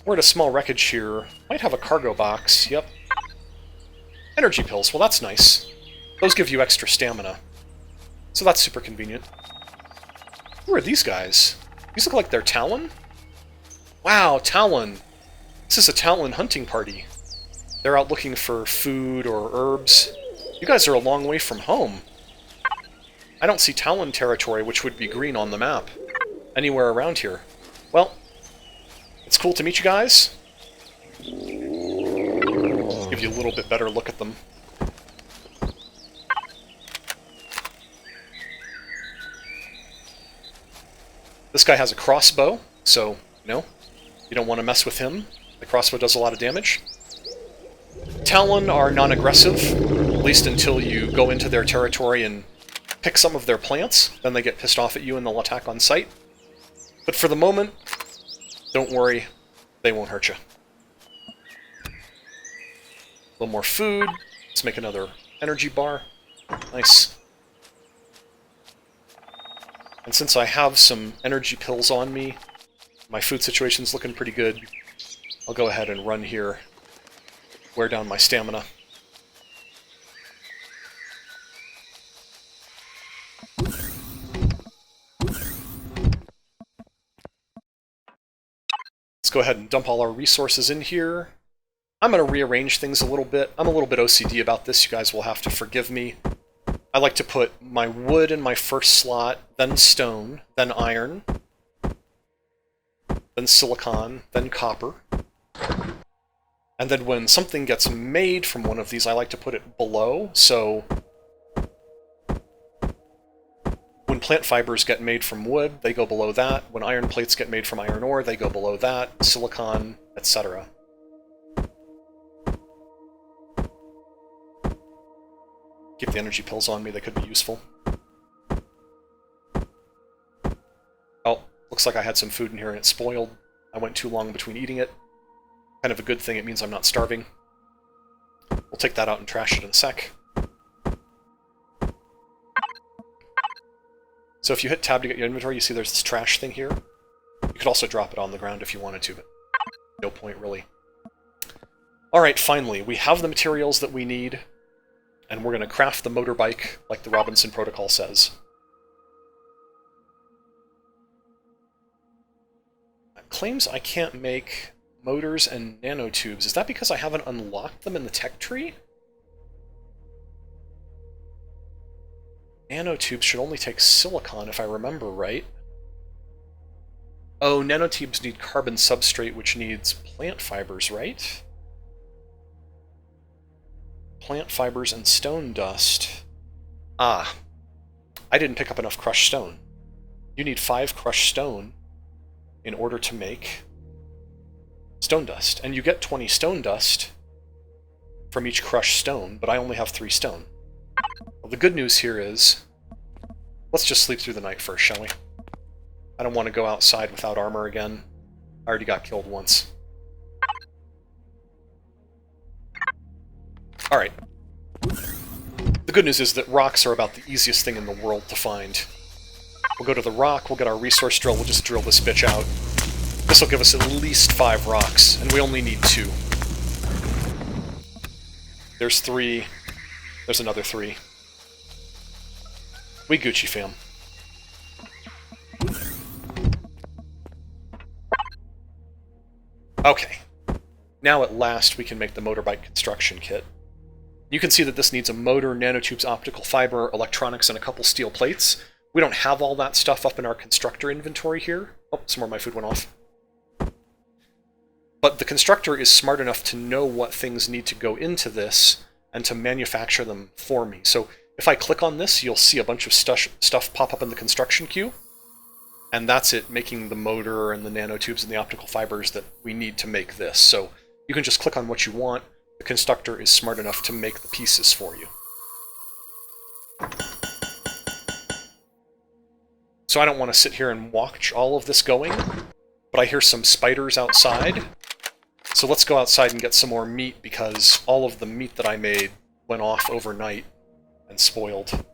We're at a small wreckage here. Might have a cargo box. Yep. Energy pills. Well, that's nice. Those give you extra stamina. So that's super convenient. Who are these guys? These look like they're Talon? Wow, Talon. This is a Talon hunting party. They're out looking for food or herbs. You guys are a long way from home. I don't see Talon territory, which would be green on the map, anywhere around here. Well, it's cool to meet you guys. Give you a little bit better look at them. This guy has a crossbow, so, you don't want to mess with him. The crossbow does a lot of damage. Talon are non-aggressive, at least until you go into their territory and pick some of their plants. Then they get pissed off at you and they'll attack on sight. But for the moment, don't worry, they won't hurt you. A little more food. Let's make another energy bar. Nice. And since I have some energy pills on me, my food situation's looking pretty good, I'll go ahead and run here, wear down my stamina. Let's go ahead and dump all our resources in here. I'm going to rearrange things a little bit. I'm a little bit OCD about this, you guys will have to forgive me. I like to put my wood in my first slot, then stone, then iron, then silicon, then copper. And then when something gets made from one of these, I like to put it below, so when plant fibers get made from wood, they go below that. When iron plates get made from iron ore, they go below that, silicon, etc. Keep the energy pills on me, they could be useful. Oh, looks like I had some food in here and it spoiled. I went too long between eating it. Kind of a good thing, it means I'm not starving. We'll take that out and trash it in a sec. So if you hit tab to get your inventory, you see there's this trash thing here. You could also drop it on the ground if you wanted to, but no point really. Alright, finally, we have the materials that we need, and we're going to craft the motorbike like the Robinson Protocol says. It claims I can't make motors and nanotubes. Is that because I haven't unlocked them in the tech tree? Nanotubes should only take silicon, if I remember right. Oh, nanotubes need carbon substrate, which needs plant fibers, right? Plant fibers and stone dust. Ah, I didn't pick up enough crushed stone. You need 5 crushed stone in order to make stone dust. And you get 20 stone dust from each crushed stone, but I only have 3 stone. Well, the good news here is, let's just sleep through the night first, shall we? I don't want to go outside without armor again. I already got killed once. Alright. The good news is that rocks are about the easiest thing in the world to find. We'll go to the rock, we'll get our resource drill, we'll just drill this bitch out. This will give us at least 5 rocks, and we only need 2. There's 3. There's another 3. We Gucci fam. Okay. Now at last we can make the motorbike construction kit. You can see that this needs a motor, nanotubes, optical fiber, electronics, and a couple steel plates. We don't have all that stuff up in our constructor inventory here. Oh, some more of my food went off. But the constructor is smart enough to know what things need to go into this and to manufacture them for me. So if I click on this, you'll see a bunch of stuff pop up in the construction queue. And that's it, making the motor and the nanotubes and the optical fibers that we need to make this. So you can just click on what you want. The constructor is smart enough to make the pieces for you. So I don't want to sit here and watch all of this going, but I hear some spiders outside. So let's go outside and get some more meat, because all of the meat that I made went off overnight and spoiled.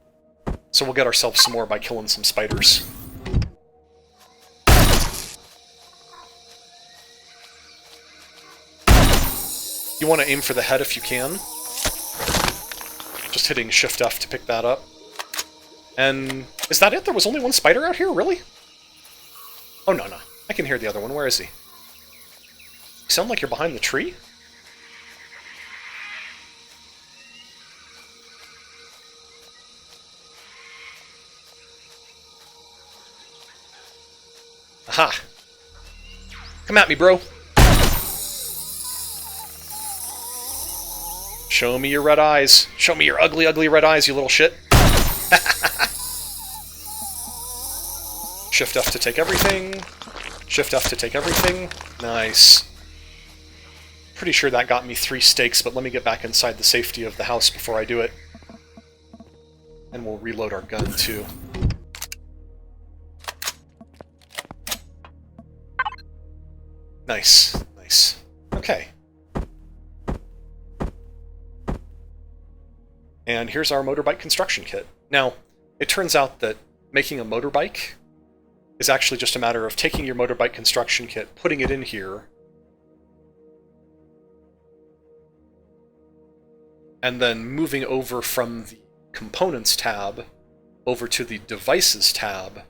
So we'll get ourselves some more by killing some spiders. You want to aim for the head if you can. Just hitting Shift F to pick that up. And is that it? There was only one spider out here? Really? Oh, no, no. I can hear the other one. Where is he? You sound like you're behind the tree? Aha! Come at me, bro! Show me your red eyes. Show me your ugly, ugly red eyes, you little shit. Shift F to take everything. Shift F to take everything. Nice. Pretty sure that got me 3 steaks, but let me get back inside the safety of the house before I do it. And we'll reload our gun, too. Nice. Nice. Okay. And here's our motorbike construction kit. Now, it turns out that making a motorbike is actually just a matter of taking your motorbike construction kit, putting it in here, and then moving over from the Components tab over to the Devices tab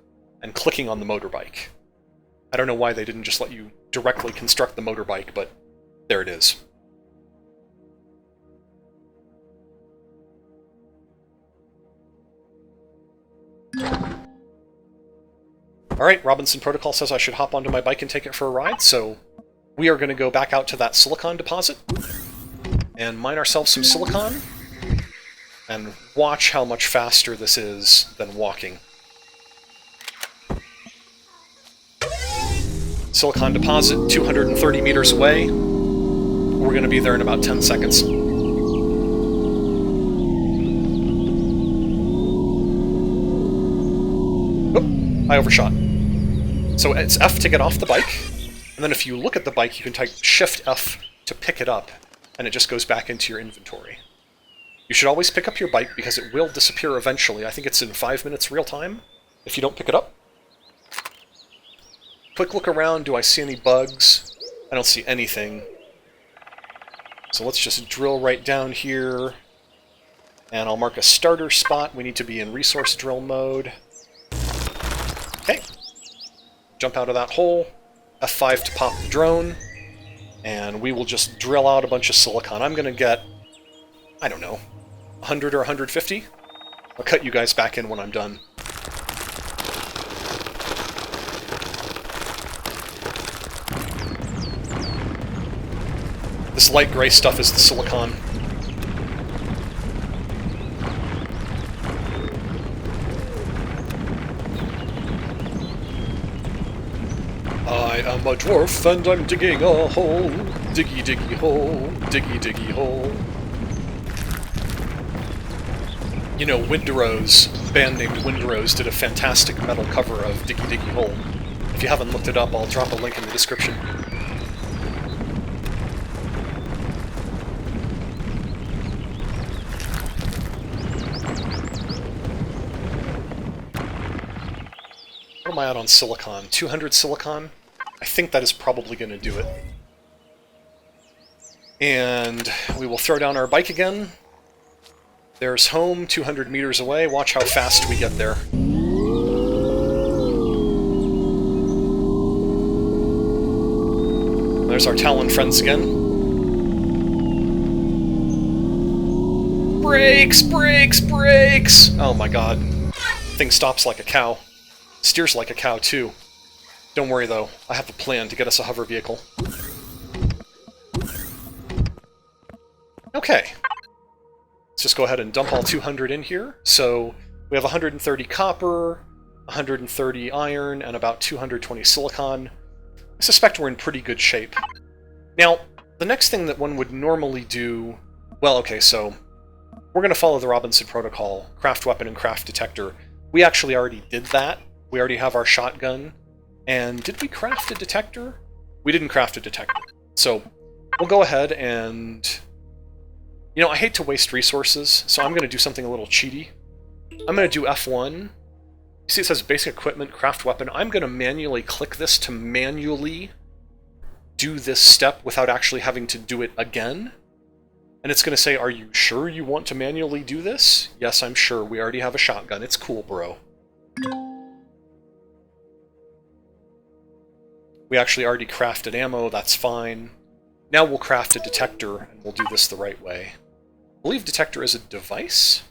and clicking on the motorbike. I don't know why they didn't just let you directly construct the motorbike, but there it is. Alright, Robinson Protocol says I should hop onto my bike and take it for a ride, so we are going to go back out to that silicon deposit and mine ourselves some silicon and watch how much faster this is than walking. Silicon deposit, 230 meters away. We're going to be there in about 10 seconds. Oh, I overshot. So it's F to get off the bike, and then if you look at the bike, you can type Shift F to pick it up, and it just goes back into your inventory. You should always pick up your bike because it will disappear eventually. I think it's in 5 minutes real time if you don't pick it up. Quick look around. Do I see any bugs? I don't see anything. So let's just drill right down here. And I'll mark a starter spot. We need to be in resource drill mode. Okay. Jump out of that hole. F5 to pop the drone. And we will just drill out a bunch of silicon. I'm going to get, I don't know, 100 or 150? I'll cut you guys back in when I'm done. This light gray stuff is the silicon. I am a dwarf and I'm digging a hole. Diggy diggy hole, diggy diggy hole. You know, Windrose, a band named Windrose, did a fantastic metal cover of Diggy Diggy Hole. If you haven't looked it up, I'll drop a link in the description. What am I at on silicon? 200 silicon? I think that is probably going to do it. And we will throw down our bike again. There's home, 200 meters away. Watch how fast we get there. There's our Talon friends again. Brakes! Brakes! Brakes! Oh my god. Thing stops like a cow. Steers like a cow, too. Don't worry, though. I have a plan to get us a hover vehicle. Okay. Let's just go ahead and dump all 200 in here. So we have 130 copper, 130 iron, and about 220 silicon. I suspect we're in pretty good shape. Now, the next thing that one would normally do... Well, okay, so we're going to follow the Robinson Protocol, craft weapon and craft detector. We actually already did that. We already have our shotgun. And did we craft a detector? We didn't craft a detector. So we'll go ahead and... You know, I hate to waste resources, so I'm going to do something a little cheaty. I'm going to do F1. You see it says basic equipment, craft weapon. I'm going to manually click this to manually do this step without actually having to do it again. And it's going to say, are you sure you want to manually do this? Yes, I'm sure. We already have a shotgun. It's cool, bro. We actually already crafted ammo. That's fine. Now we'll craft a detector, and we'll do this the right way. I believe detector is a device?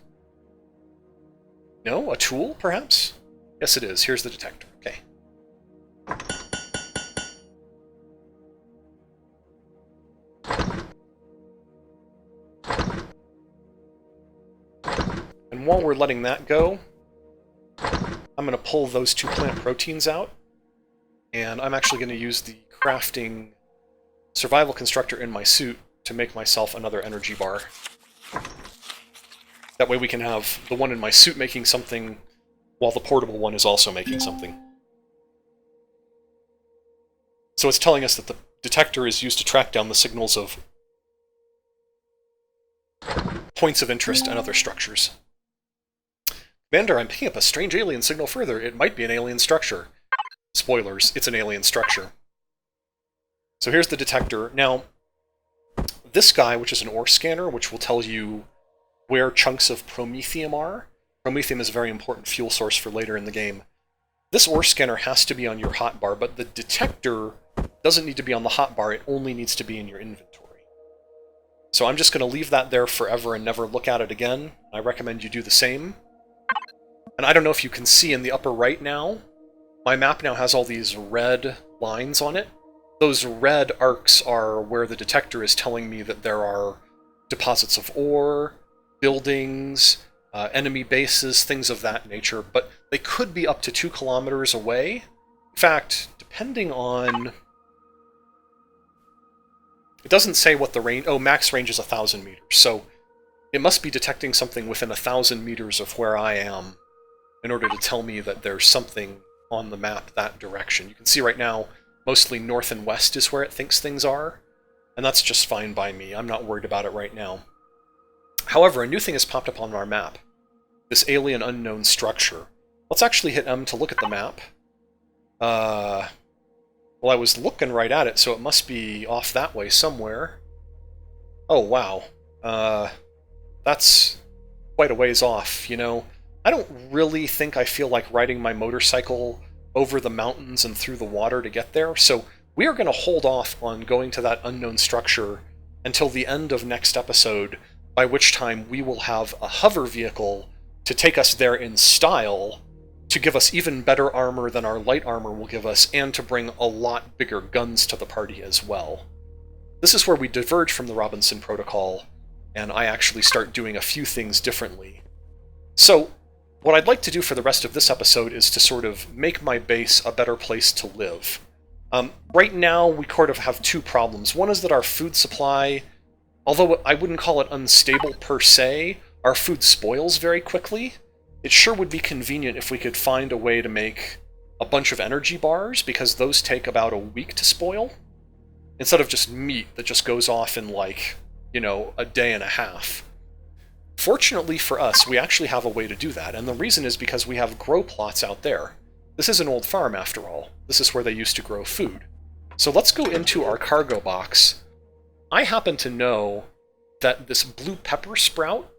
No? A tool, perhaps? Yes, it is. Here's the detector. Okay. And while we're letting that go, I'm going to pull those 2 plant proteins out, and I'm actually going to use the crafting survival constructor in my suit to make myself another energy bar. That way we can have the one in my suit making something, while the portable one is also making something. So it's telling us that the detector is used to track down the signals of points of interest and other structures. Commander, I'm picking up a strange alien signal further. It might be an alien structure. Spoilers, it's an alien structure. So here's the detector. Now, this guy, which is an ore scanner, which will tell you where chunks of promethium are. Promethium is a very important fuel source for later in the game. This ore scanner has to be on your hotbar, but the detector doesn't need to be on the hotbar, it only needs to be in your inventory. So I'm just going to leave that there forever and never look at it again. I recommend you do the same. And I don't know if you can see in the upper right now, my map now has all these red lines on it. Those red arcs are where the detector is telling me that there are deposits of ore, buildings, enemy bases, things of that nature, but they could be up to 2 kilometers away. In fact, depending on... It doesn't say what the range... Oh, max range is 1,000 meters, so it must be detecting something within 1,000 meters of where I am in order to tell me that there's something on the map that direction. You can see right now, mostly north and west is where it thinks things are, and that's just fine by me. I'm not worried about it right now. However, a new thing has popped up on our map. This alien unknown structure. Let's actually hit M to look at the map. Well, I was looking right at it, so it must be off that way somewhere. Oh, wow. That's quite a ways off, you know. I don't really think I feel like riding my motorcycle over the mountains and through the water to get there, so we are going to hold off on going to that unknown structure until the end of next episode, by which time we will have a hover vehicle to take us there in style, to give us even better armor than our light armor will give us, and to bring a lot bigger guns to the party as well. This is where we diverge from the Robinson Protocol, and I actually start doing a few things differently. So, what I'd like to do for the rest of this episode is to sort of make my base a better place to live. Right now, we sort of have 2 problems. One is that our food supply, although I wouldn't call it unstable per se, our food spoils very quickly. It sure would be convenient if we could find a way to make a bunch of energy bars, because those take about a week to spoil, instead of just meat that just goes off in, like, you know, a day and a half. Fortunately for us, we actually have a way to do that, and the reason is because we have grow plots out there. This is an old farm, after all. This is where they used to grow food. So let's go into our cargo box. I happen to know that this blue pepper sprout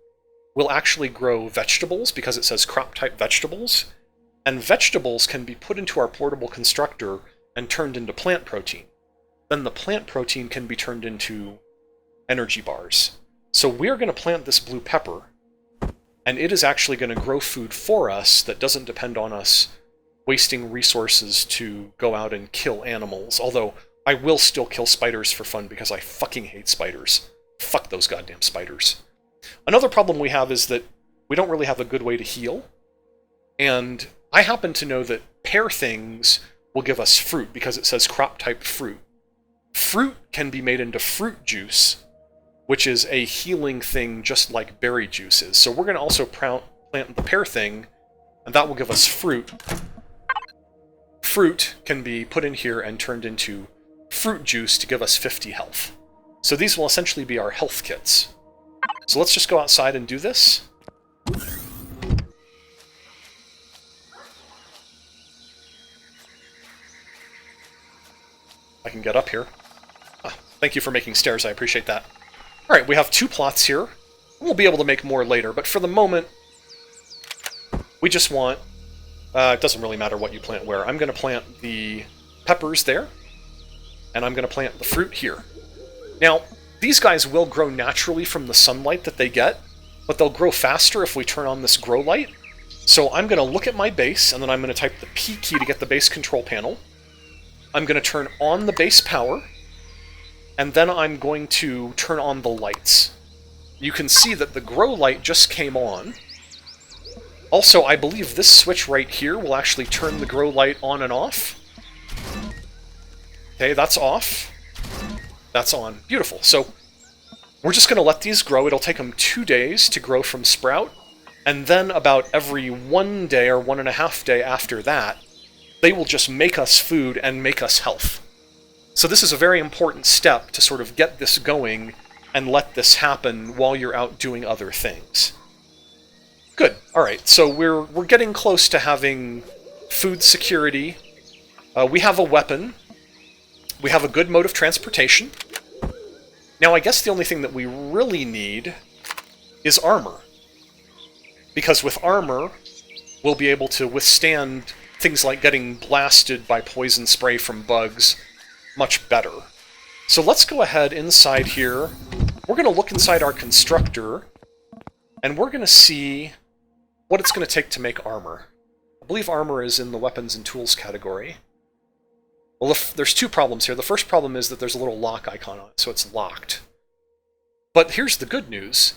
will actually grow vegetables, because it says crop-type vegetables, and vegetables can be put into our portable constructor and turned into plant protein. Then the plant protein can be turned into energy bars. So we're going to plant this blue pepper, and it is actually going to grow food for us that doesn't depend on us wasting resources to go out and kill animals, although I will still kill spiders for fun because I fucking hate spiders. Fuck those goddamn spiders. Another problem we have is that we don't really have a good way to heal, and I happen to know that pear things will give us fruit because it says crop-type fruit. Fruit can be made into fruit juice, which is a healing thing just like berry juice is. So we're going to also plant the pear thing, and that will give us fruit. Fruit can be put in here and turned into fruit juice to give us 50 health. So these will essentially be our health kits. So let's just go outside and do this. I can get up here. Ah, thank you for making stairs, I appreciate that. Alright, we have 2 plots here. We'll be able to make more later, but for the moment, we just want... it doesn't really matter what you plant where. I'm going to plant the peppers there, and I'm going to plant the fruit here. Now, these guys will grow naturally from the sunlight that they get, but they'll grow faster if we turn on this grow light. So I'm going to look at my base, and then I'm going to type the P key to get the base control panel. I'm going to turn on the base power, and then I'm going to turn on the lights. You can see that the grow light just came on. Also, I believe this switch right here will actually turn the grow light on and off. Okay, that's off. That's on. Beautiful. So we're just going to let these grow. It'll take them 2 days to grow from sprout, and then about every 1 day or 1.5 days after that, they will just make us food and make us health. So this is a very important step to sort of get this going and let this happen while you're out doing other things. Good. Alright, so we're getting close to having food security. We have a weapon. We have a good mode of transportation. Now, I guess the only thing that we really need is armor. Because with armor, we'll be able to withstand things like getting blasted by poison spray from bugs much better. So let's go ahead inside here. We're going to look inside our constructor, and we're going to see what it's going to take to make armor. I believe armor is in the weapons and tools category. Well, there's 2 problems here. The first problem is that there's a little lock icon on it, so it's locked. But here's the good news.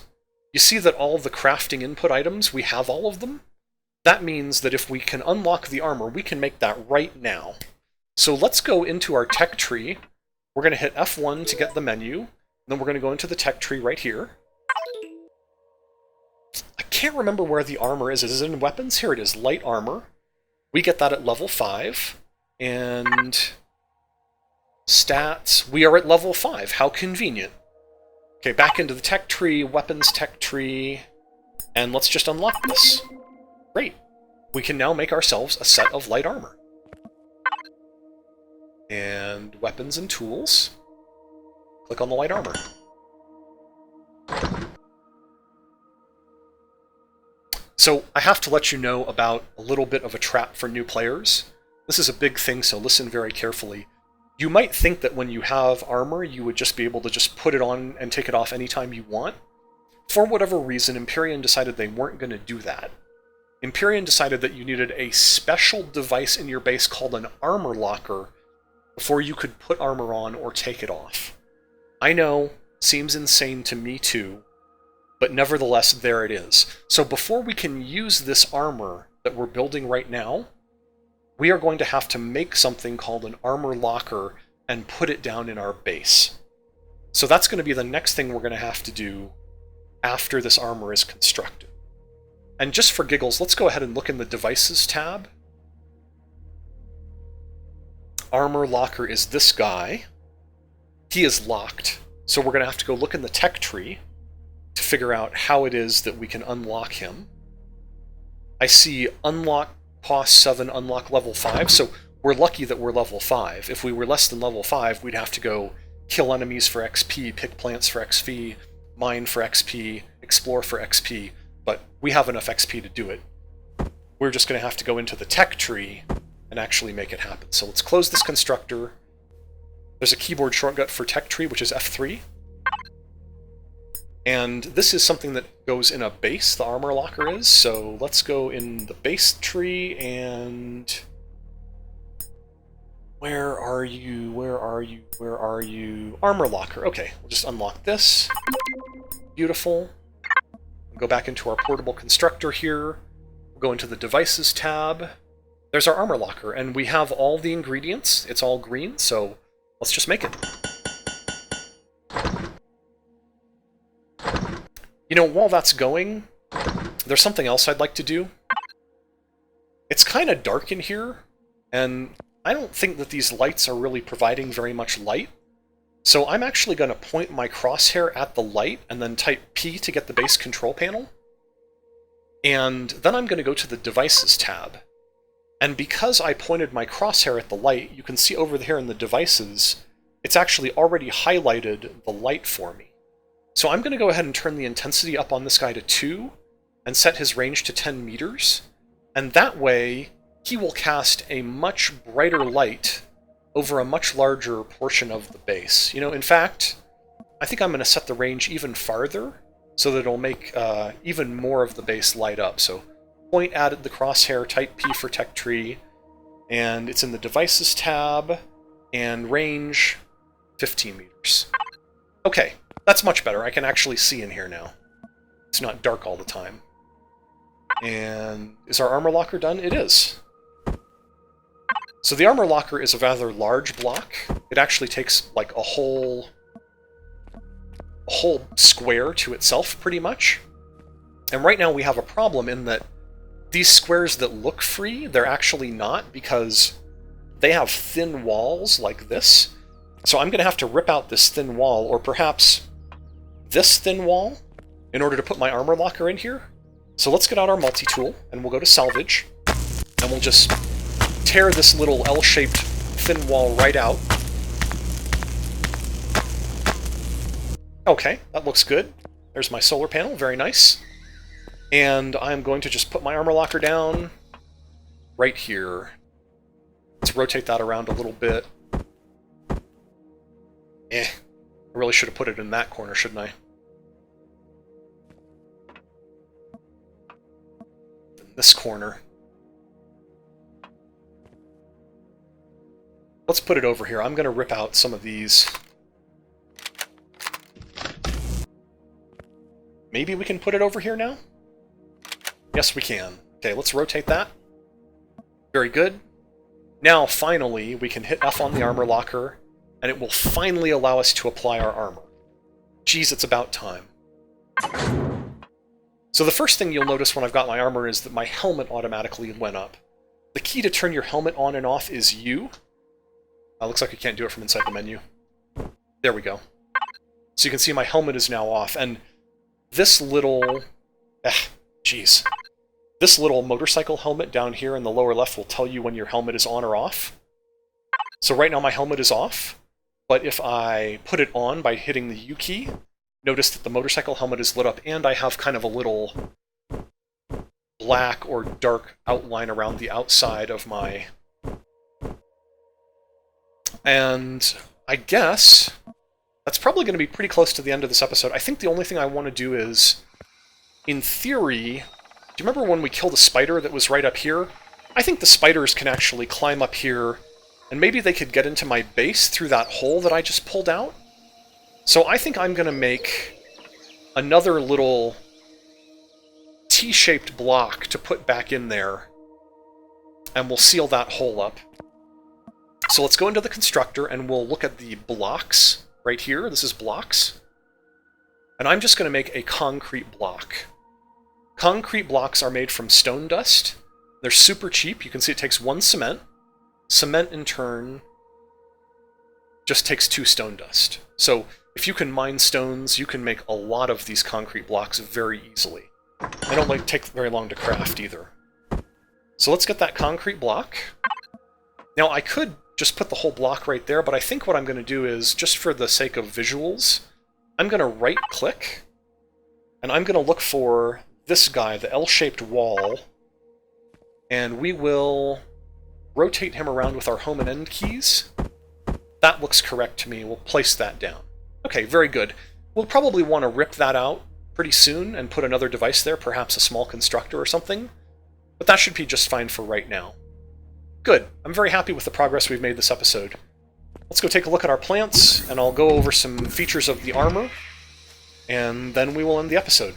You see that all of the crafting input items, we have all of them? That means that if we can unlock the armor, we can make that right now. So let's go into our tech tree. We're going to hit F1 to get the menu. And then we're going to go into the tech tree right here. I can't remember where the armor is. Is it in weapons? Here it is, light armor. We get that at level 5. And stats, we are at level 5. How convenient. Okay, back into the tech tree, weapons tech tree, and let's just unlock this. Great. We can now make ourselves a set of light armor. And weapons and tools. Click on the light armor. So I have to let you know about a little bit of a trap for new players. This is a big thing, so listen very carefully. You might think that when you have armor, you would just be able to just put it on and take it off anytime you want. For whatever reason, Empyrion decided they weren't going to do that. Empyrion decided that you needed a special device in your base called an armor locker before you could put armor on or take it off. I know, seems insane to me too, but nevertheless, there it is. So before we can use this armor that we're building right now, we are going to have to make something called an armor locker and put it down in our base. So that's going to be the next thing we're going to have to do after this armor is constructed. And just for giggles, let's go ahead and look in the Devices tab. Armor locker is this guy. He is locked, so we're going to have to go look in the tech tree to figure out how it is that we can unlock him. I see unlock cost 7, unlock level 5, so we're lucky that we're level 5. If we were less than level 5, we'd have to go kill enemies for XP, pick plants for XP, mine for XP, explore for XP, but we have enough XP to do it. We're just going to have to go into the tech tree and actually make it happen. So let's close this constructor. There's a keyboard shortcut for tech tree, which is F3. And this is something that goes in a base, the armor locker is, so let's go in the base tree and... Where are you? Where are you? Where are you? Armor locker. Okay, we'll just unlock this. Beautiful. We'll go back into our portable constructor here. We'll go into the Devices tab. There's our armor locker, and we have all the ingredients. It's all green, so let's just make it. You know, while that's going, there's something else I'd like to do. It's kind of dark in here, and I don't think that these lights are really providing very much light. So I'm actually going to point my crosshair at the light and then type P to get the base control panel. And then I'm going to go to the Devices tab. And because I pointed my crosshair at the light, you can see over here in the Devices, it's actually already highlighted the light for me. So I'm going to go ahead and turn the intensity up on this guy to 2 and set his range to 10 meters. And that way, he will cast a much brighter light over a much larger portion of the base. You know, in fact, I think I'm going to set the range even farther so that it'll make even more of the base light up. So point added the crosshair, type P for tech tree, and it's in the devices tab, and range 15 meters. Okay, that's much better. I can actually see in here now. It's not dark all the time. And is our armor locker done? It is. So the armor locker is a rather large block. It actually takes like a whole square to itself, pretty much. And right now we have a problem in that these squares that look free, they're actually not, because they have thin walls like this. So I'm going to have to rip out this thin wall, or perhaps this thin wall, in order to put my armor locker in here. So let's get out our multi-tool, and we'll go to salvage, and we'll just tear this little L-shaped thin wall right out. Okay, that looks good. There's my solar panel, very nice. And I'm going to just put my armor locker down right here. Let's rotate that around a little bit. I really should have put it in that corner, shouldn't I? In this corner. Let's put it over here. I'm going to rip out some of these. Maybe we can put it over here now? Yes, we can. Okay, let's rotate that. Very good. Now, finally, we can hit F on the armor locker, and it will finally allow us to apply our armor. Geez, it's about time. So the first thing you'll notice when I've got my armor is that my helmet automatically went up. The key to turn your helmet on and off is U. Looks like I can't do it from inside the menu. There we go. So you can see my helmet is now off, and this little... Jeez. This little motorcycle helmet down here in the lower left will tell you when your helmet is on or off. So right now my helmet is off, but if I put it on by hitting the U key, notice that the motorcycle helmet is lit up, and I have kind of a little black or dark outline around the outside of my... And I guess that's probably going to be pretty close to the end of this episode. I think the only thing I want to do is, in theory... Do you remember when we killed a spider that was right up here? I think the spiders can actually climb up here, and maybe they could get into my base through that hole that I just pulled out. So I think I'm going to make another little T-shaped block to put back in there, and we'll seal that hole up. So let's go into the constructor, and we'll look at the blocks right here. This is blocks. And I'm just going to make a concrete block. Concrete blocks are made from stone dust. They're super cheap. You can see it takes 1 cement. Cement, in turn, just takes 2 stone dust. So if you can mine stones, you can make a lot of these concrete blocks very easily. They don't take very long to craft either. So let's get that concrete block. Now I could just put the whole block right there, but I think what I'm going to do is, just for the sake of visuals, I'm going to right-click, and I'm going to look for this guy, the L-shaped wall, and we will rotate him around with our home and end keys. That looks correct to me. We'll place that down. Okay, very good. We'll probably want to rip that out pretty soon and put another device there, perhaps a small constructor or something, but that should be just fine for right now. Good. I'm very happy with the progress we've made this episode. Let's go take a look at our plants, and I'll go over some features of the armor, and then we will end the episode.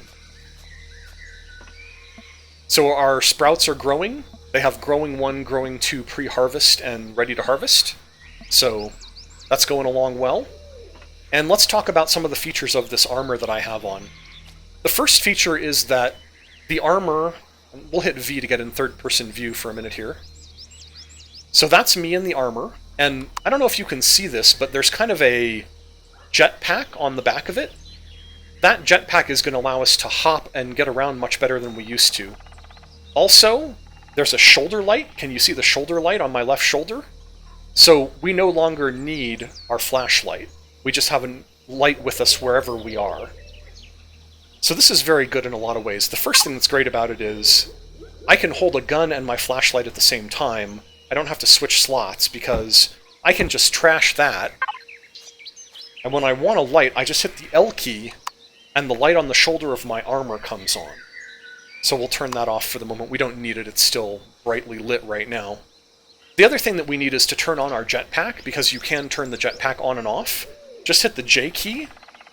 So our sprouts are growing. They have growing 1, growing 2 pre-harvest and ready to harvest. So that's going along well. And let's talk about some of the features of this armor that I have on. The first feature is that the armor... We'll hit V to get in third-person view for a minute here. So that's me in the armor, and I don't know if you can see this, but there's kind of a jetpack on the back of it. That jetpack is going to allow us to hop and get around much better than we used to. Also, there's a shoulder light. Can you see the shoulder light on my left shoulder? So we no longer need our flashlight. We just have a light with us wherever we are. So this is very good in a lot of ways. The first thing that's great about it is I can hold a gun and my flashlight at the same time. I don't have to switch slots because I can just trash that. And when I want a light, I just hit the L key and the light on the shoulder of my armor comes on. So we'll turn that off for the moment. We don't need it. It's still brightly lit right now. The other thing that we need is to turn on our jetpack, because you can turn the jetpack on and off. Just hit the J key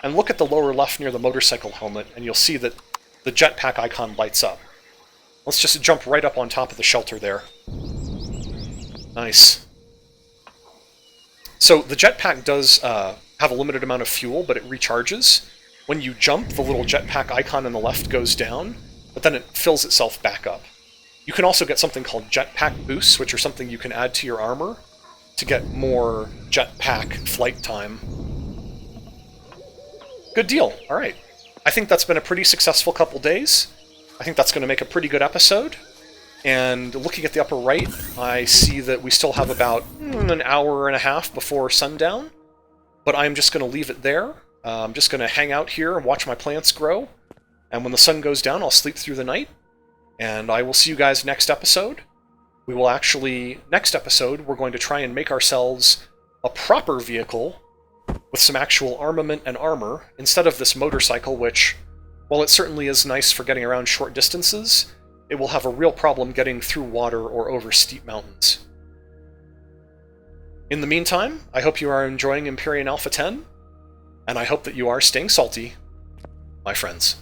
and look at the lower left near the motorcycle helmet, and you'll see that the jetpack icon lights up. Let's just jump right up on top of the shelter there. Nice. So the jetpack does have a limited amount of fuel, but it recharges. When you jump, the little jetpack icon on the left goes down, but then it fills itself back up. You can also get something called jetpack boosts, which are something you can add to your armor to get more jetpack flight time. Good deal. All right. I think that's been a pretty successful couple days. I think that's going to make a pretty good episode. And looking at the upper right, I see that we still have about an hour and a half before sundown. But I'm just going to leave it there. I'm just going to hang out here and watch my plants grow. And when the sun goes down, I'll sleep through the night. And I will see you guys next episode. We will actually, next episode, we're going to try and make ourselves a proper vehicle with some actual armament and armor, instead of this motorcycle, which, while it certainly is nice for getting around short distances, it will have a real problem getting through water or over steep mountains. In the meantime, I hope you are enjoying Empyrion Alpha 10, and I hope that you are staying salty, my friends.